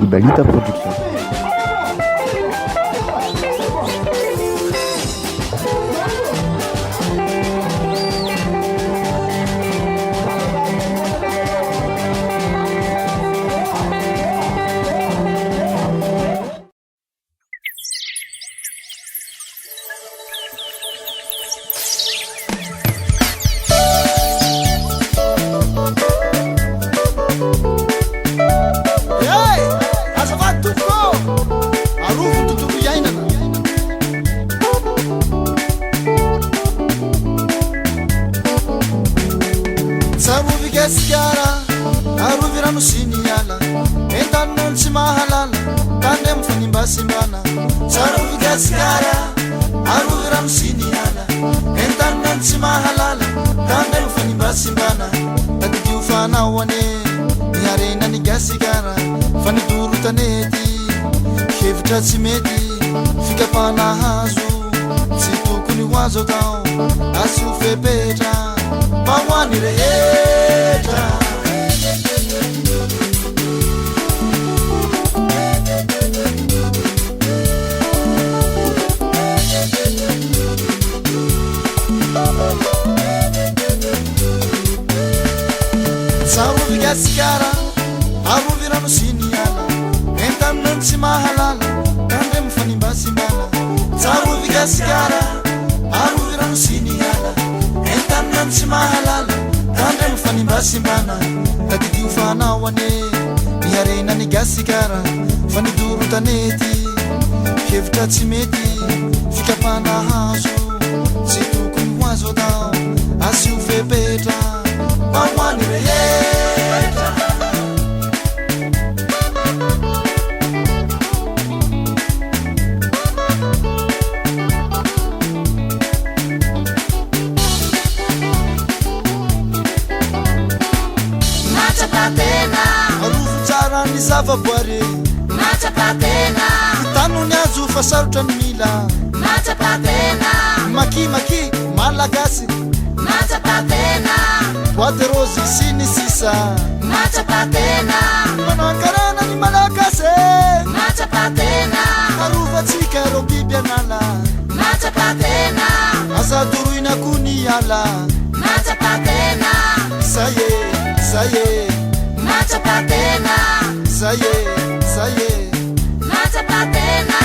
IBALITA production. Tsiarovy Gasikara, arovy rano siniala, entannon tsy mahalala, tany amin'ny fanimbasimbana. Tsiarovy Gasikara, arovy rano siniala, entannon tsy mahalala, tany amin'ny fanimbasimbana. Tadidio fanao ane, niarena ny Gasikara, fanidoro tanety, hevitra tsy mety, fikapana hazo, tsy tokony ho azo atao, aso fepetra. Mawani rehetra Tsiarovy Gasikara, arovy rano siniala, entannon tsy mahalala, tandre mifanimbasimbana. Tsiarovy Gasikara, arovy rano siniala, entannon tsy mahalala, tandre mifanimbasimbana. Tadidio fanao ane, niarena ny Gasikara, fanidoro tanety, hevitra tsy mety, fikapana hazo, tsy tokony ho azo atao, asio fepetra. Mawani rehetra Matsapatena, arovo tsara ny zavaboary, matsapatena, tano ny azo fa sarotra ny mila. matsapatena, Makimaky malagasy, matsapatena, boaty rôzy sy ny sisa, matsapatena, manao ankarana ny malagasy, matsapatena, arovatsika rô biby anala, matsapatena, aza toroina ko ny ala. matsapatena, Saye, saye, matsapatena, saye, saye. matsapatena.